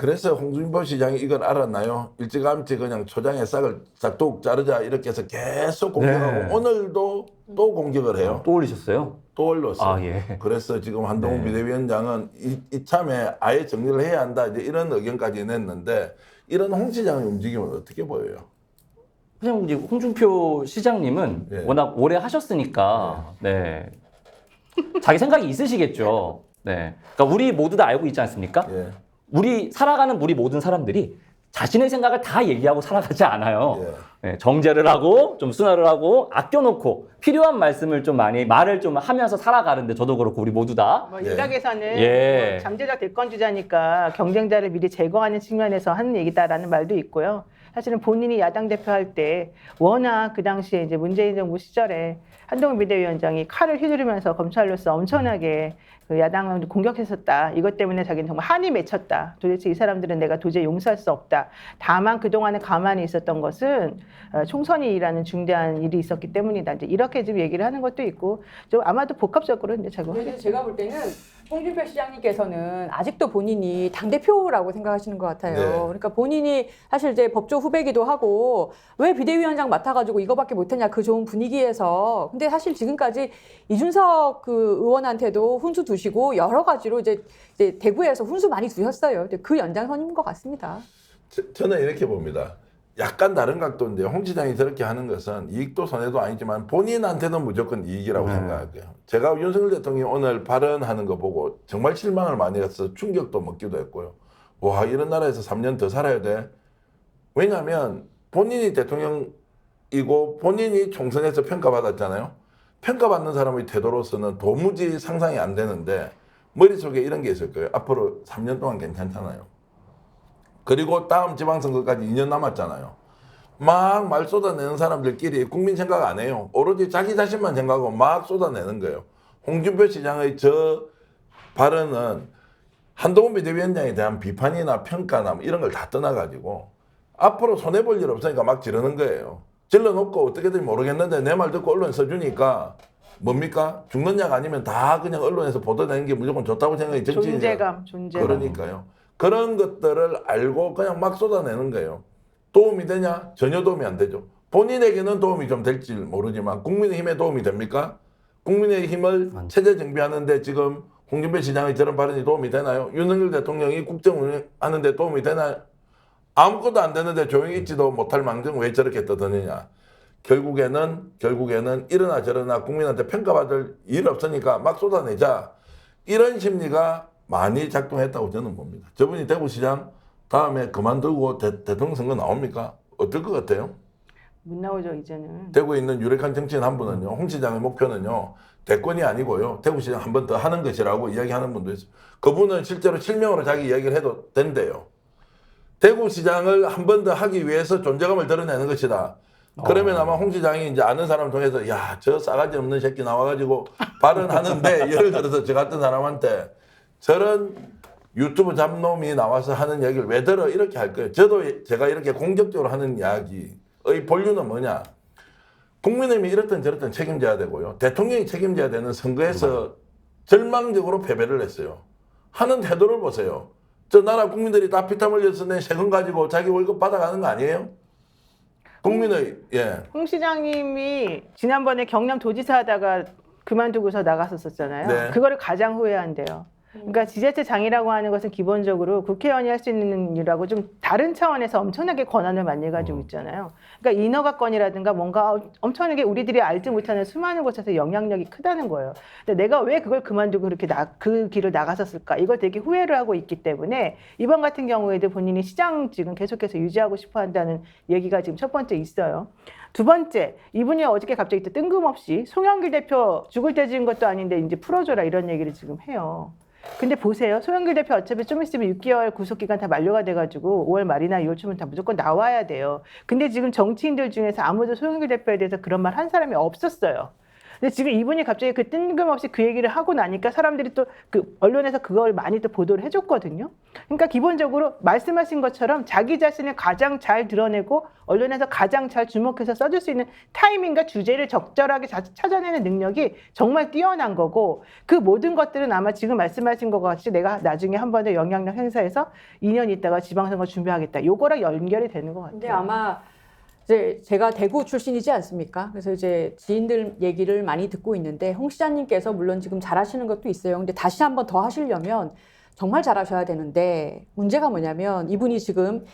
그래서 홍준표 시장이 이걸 알았나요? 일찌감치 그냥 초장에 싹을 싹둑 자르자 이렇게 해서 계속 공격하고 네. 오늘도 또 공격을 해요. 또 올리셨어요? 또 올렸어요. 아, 예. 그래서 지금 한동훈 네. 비대위원장은 이참에 아예 정리를 해야 한다 이제 이런 의견까지 냈는데 이런 홍 시장의 움직임은 어떻게 보여요? 그냥 이제 홍준표 시장님은 예. 워낙 오래 하셨으니까 네. 자기 생각이 있으시겠죠. 네. 그러니까 우리 모두 다 알고 있지 않습니까? 예. 우리 모든 사람들이 자신의 생각을 다 얘기하고 살아가지 않아요. 예. 네, 정제를 하고 좀 순화를 하고 아껴놓고 필요한 말씀을 좀 많이 말을 좀 하면서 살아가는데 저도 그렇고 우리 모두 다 뭐 예. 일각에서는 예. 뭐 잠재적 대권 주자니까 경쟁자를 미리 제거하는 측면에서 하는 얘기다라는 말도 있고요. 사실은 본인이 야당 대표할 때 워낙 그 당시에 이제 문재인 정부 시절에 한동훈 비대위원장이 칼을 휘두르면서 검찰로서 엄청나게 그 야당을 공격했었다. 이것 때문에 자기는 정말 한이 맺혔다. 도대체 이 사람들은 내가 도저히 용서할 수 없다. 다만 그동안에 가만히 있었던 것은 총선이라는 중대한 일이 있었기 때문이다. 이제 이렇게 지금 얘기를 하는 것도 있고 좀 아마도 복합적으로 이제 자꾸 그래서 제가 볼 때는 홍준표 시장님께서는 아직도 본인이 당대표라고 생각하시는 것 같아요. 네. 그러니까 본인이 사실 이제 법조 후배기도 하고 왜 비대위원장 맡아가지고 이거밖에 못했냐 그 좋은 분위기에서. 근데 사실 지금까지 이준석 그 의원한테도 훈수 두시고 여러 가지로 이제 대구에서 훈수 많이 두셨어요. 근데 그 연장선인 것 같습니다. 저는 이렇게 봅니다. 약간 다른 각도인데 홍 시장이 저렇게 하는 것은 이익도 손해도 아니지만 본인한테는 무조건 이익이라고 생각할게요. 제가 윤석열 대통령이 오늘 발언하는 거 보고 정말 실망을 많이 해서 충격도 먹기도 했고요. 와, 이런 나라에서 3년 더 살아야 돼. 왜냐하면 본인이 대통령이고 본인이 총선에서 평가받았잖아요. 평가받는 사람의 태도로서는 도무지 상상이 안 되는데 머릿속에 이런 게 있을 거예요. 앞으로 3년 동안 괜찮잖아요. 그리고 다음 지방선거까지 2년 남았잖아요. 막 말 쏟아내는 사람들끼리 국민 생각 안 해요. 오로지 자기 자신만 생각하고 막 쏟아내는 거예요. 홍준표 시장의 저 발언은 한동훈 비대위원장에 대한 비판이나 평가나 뭐 이런 걸 다 떠나가지고 앞으로 손해볼 일 없으니까 막 지르는 거예요. 질러놓고 어떻게든 모르겠는데 내 말 듣고 언론 써주니까 뭡니까? 죽는 약 아니면 다 그냥 언론에서 보도되는 게 무조건 좋다고 생각이 존재감. 그러니까요. 그런 것들을 알고 그냥 막 쏟아내는 거예요. 도움이 되냐? 전혀 도움이 안 되죠. 본인에게는 도움이 좀 될지 모르지만 국민의힘에 도움이 됩니까? 국민의힘을 체제 정비하는데 지금 홍준표 시장의 저런 발언이 도움이 되나요? 윤석열 대통령이 국정 운영하는데 도움이 되나요? 아무것도 안 되는데 조용히 있지도 못할 망정 왜 저렇게 떠드느냐. 결국에는 이러나 저러나 국민한테 평가받을 일 없으니까 막 쏟아내자. 이런 심리가 많이 작동했다고 저는 봅니다. 저분이 대구시장 다음에 그만두고 대통령 선거 나옵니까? 어떨 것 같아요? 못 나오죠 이제는. 대구에 있는 유력한 정치인 한 분은요. 홍 시장의 목표는요. 대권이 아니고요. 대구시장 한 번 더 하는 것이라고 이야기하는 분도 있어요. 그분은 실제로 실명으로 자기 이야기를 해도 된대요. 대구시장을 한 번 더 하기 위해서 존재감을 드러내는 것이다. 그러면 아마 홍 시장이 이제 아는 사람 통해서 야, 저 싸가지 없는 새끼 나와가지고 발언하는데 예를 들어서 저 같은 사람한테 저런 유튜브 잡놈이 나와서 하는 얘기를 왜 들어? 이렇게 할 거예요. 제가 이렇게 공격적으로 하는 이야기의 본류는 뭐냐? 국민의힘이 이렇든 저렇든 책임져야 되고요. 대통령이 책임져야 되는 선거에서 절망적으로 패배를 했어요. 하는 태도를 보세요. 저 나라 국민들이 다 피땀 흘려서 낸 세금 가지고 자기 월급 받아가는 거 아니에요? 홍 시장님이 지난번에 경남 도지사 하다가 그만두고서 나갔었잖아요. 네. 그거를 가장 후회한대요. 그러니까 지자체장이라고 하는 것은 기본적으로 국회의원이 할 수 있는 일하고 좀 다른 차원에서 엄청나게 권한을 많이 가지고 있잖아요. 그러니까 인허가권이라든가 뭔가 엄청나게 우리들이 알지 못하는 수많은 곳에서 영향력이 크다는 거예요. 근데 내가 왜 그걸 그만두고 그렇게 그 길을 나갔었을까? 이걸 되게 후회를 하고 있기 때문에 이번 같은 경우에도 본인이 시장직은 계속해서 유지하고 싶어 한다는 얘기가 지금 첫 번째 있어요. 두 번째, 이분이 어저께 갑자기 또 뜬금없이 송영길 대표 죽을 때 지은 것도 아닌데 이제 풀어줘라 이런 얘기를 지금 해요. 근데 보세요. 송영길 대표 어차피 좀 있으면 6개월 구속기간 다 만료가 돼가지고 5월 말이나 2월 초면 다 무조건 나와야 돼요. 근데 지금 정치인들 중에서 아무도 송영길 대표에 대해서 그런 말 한 사람이 없었어요. 근데 지금 이분이 갑자기 그 뜬금없이 그 얘기를 하고 나니까 사람들이 또 그 언론에서 그걸 많이 또 보도를 해줬거든요. 그러니까 기본적으로 말씀하신 것처럼 자기 자신을 가장 잘 드러내고 언론에서 가장 잘 주목해서 써줄 수 있는 타이밍과 주제를 적절하게 찾아내는 능력이 정말 뛰어난 거고, 그 모든 것들은 아마 지금 말씀하신 것 같이 내가 나중에 한 번 더 영향력 행사해서 2년 있다가 지방선거 준비하겠다, 요거랑 연결이 되는 것 같아요. 근데 아마 이제 제가 대구 출신이지 않습니까? 그래서 이제 지인들 얘기를 많이 듣고 있는데, 홍 시장님께서 물론 지금 잘하시는 것도 있어요. 근데 다시 한번 더 하시려면 정말 잘하셔야 되는데, 문제가 뭐냐면 이분이 지금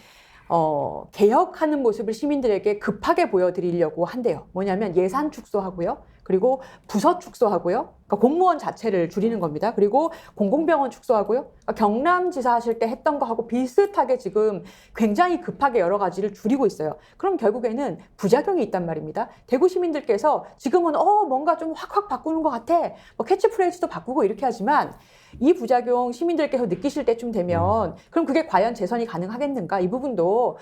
개혁하는 모습을 시민들에게 급하게 보여드리려고 한대요. 뭐냐면 예산 축소하고요. 그리고 부서 축소하고요. 그러니까 공무원 자체를 줄이는 겁니다. 그리고 공공병원 축소하고요. 그러니까 경남지사 하실 때 했던 거하고 비슷하게 지금 굉장히 급하게 여러 가지를 줄이고 있어요. 그럼 결국에는 부작용이 있단 말입니다. 대구 시민들께서 지금은 뭔가 좀 확확 바꾸는 것 같아, 뭐 캐치프레이즈도 바꾸고 이렇게 하지만, 이 부작용 시민들께서 느끼실 때쯤 되면 그럼 그게 과연 재선이 가능하겠는가? 이 부분도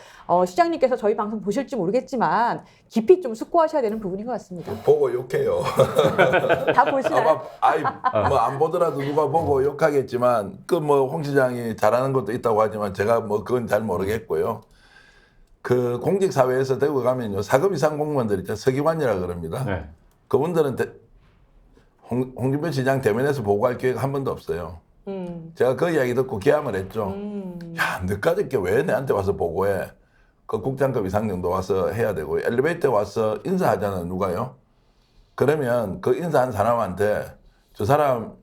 시장님께서 저희 방송 보실지 모르겠지만 깊이 좀 숙고하셔야 되는 부분인 것 같습니다. 보고 욕해요. 다 보시나요? 아마 뭐 안 보더라도 누가 보고 욕하겠지만, 그 뭐 홍 시장이 잘하는 것도 있다고 하지만 제가 뭐 그건 잘 모르겠고요. 그 공직 사회에서 대구 가면요, 4급 이상 공무원들 있죠, 서기관이라 그럽니다. 네. 그분들은 홍준표 시장 대면에서 보고할 기회가 한 번도 없어요. 제가 그 이야기 듣고 기함을 했죠. 야, 너까지 왜 내한테 와서 보고해? 그 국장급 이상 정도 와서 해야 되고, 엘리베이터에 와서 인사하잖아요, 누가요? 그러면 그 인사한 사람한테 저 사람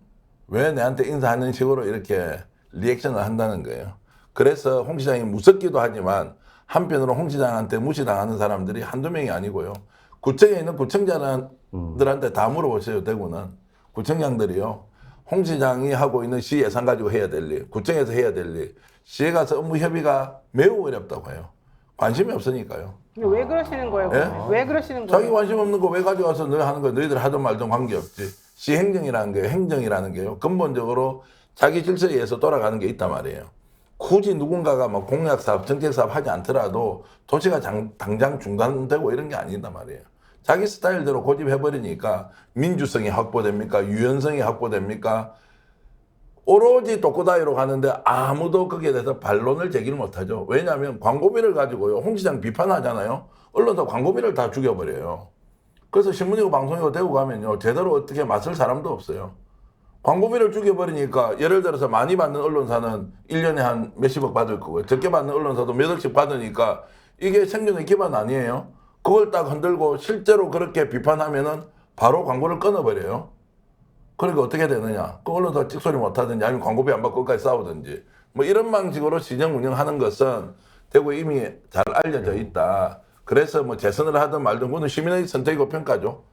왜 내한테 인사하는 식으로 이렇게 리액션을 한다는 거예요. 그래서 홍 시장이 무섭기도 하지만 한편으로 홍 시장한테 무시당하는 사람들이 한두 명이 아니고요. 구청에 있는 구청장들한테 다 물어보세요. 대구는 구청장들이요, 홍 시장이 하고 있는 시 예산 가지고 해야 될 일, 구청에서 해야 될 일, 시에 가서 업무 협의가 매우 어렵다고 해요. 관심이 없으니까요. 근데 왜 그러시는 거예요? 예? 그러면? 왜 그러시는 자기 거예요? 관심 없는 거 왜 가져와서 너희 하는 거야? 너희들 하든 말든 관계없지. 시행정이라는 게, 행정이라는 게요, 근본적으로 자기 질서에 의해서 돌아가는 게 있단 말이에요. 굳이 누군가가 뭐 공약사업, 정책사업 하지 않더라도 도시가 당장 중단되고 이런 게 아닌단 말이에요. 자기 스타일대로 고집해버리니까 민주성이 확보됩니까? 유연성이 확보됩니까? 오로지 독고다이로 가는데 아무도 거기에 대해서 반론을 제기를 못하죠. 왜냐하면 광고비를 가지고요, 홍 시장 비판하잖아요. 언론사 광고비를 다 죽여버려요. 그래서 신문이고 방송이고 대구 가면요, 제대로 어떻게 맞설 사람도 없어요. 광고비를 죽여버리니까, 예를 들어서 많이 받는 언론사는 1년에 한 몇십억 받을 거고요, 적게 받는 언론사도 몇 억씩 받으니까 이게 생존의 기반 아니에요? 그걸 딱 흔들고 실제로 그렇게 비판하면은 바로 광고를 끊어버려요. 그러니까 어떻게 되느냐? 그 언론사 찍소리 못하든지 아니면 광고비 안 받고 끝까지 싸우든지, 뭐 이런 방식으로 시정 운영하는 것은 대구에 이미 잘 알려져 있다. 그래서 뭐 재선을 하든 말든 그건 시민의 선택이고 평가죠.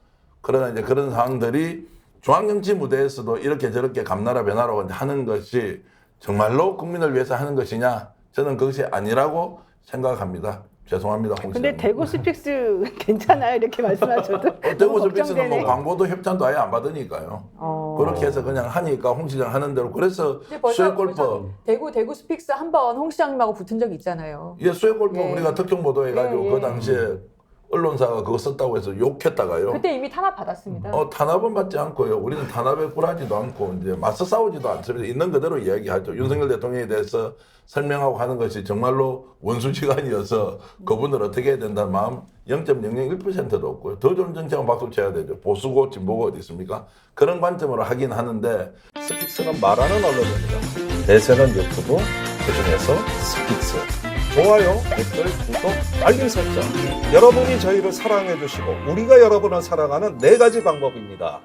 그러나 이제 그런 상황들이 중앙정치 무대에서도 이렇게 저렇게 감나라 변화로 하는 것이 정말로 국민을 위해서 하는 것이냐? 저는 그것이 아니라고 생각합니다. 죄송합니다, 홍 근데 시장님. 대구 스픽스 괜찮아요? 이렇게 말씀하셔도. 대구 너무 스픽스는 뭐 걱정되네. 광고도 협찬도 아예 안 받으니까요. 그렇게 해서 그냥 하니까 홍 시장 하는 대로. 그래서 근데 벌써 수해골프, 대구 스픽스 한번 홍 시장님하고 붙은 적이 있잖아요. 예, 수해골프 예. 우리가 특정 보도해가지고 예, 그 예. 당시에 언론사가 그거 썼다고 해서 욕했다가요. 그때 이미 탄압 받았습니다. 탄압은 받지 않고요. 우리는 탄압에 굴하지도 않고 이제 맞서 싸우지도 않습니다. 있는 그대로 이야기하죠. 윤석열 대통령에 대해서 설명하고 하는 것이 정말로 원수지간이어서 그분을 어떻게 해야 된다는 마음 0.001%도 없고요. 더 좋은 정책은 박수 쳐야 되죠. 보수고 진보고 어디 있습니까? 그런 관점으로 하긴 하는데, 스픽스는 말하는 언론입니다. 대세는 유튜브, 그중에서 스픽스. 좋아요, 댓글, 구독, 알림 설정. 여러분이 저희를 사랑해 주시고 우리가 여러분을 사랑하는 4가지 방법입니다.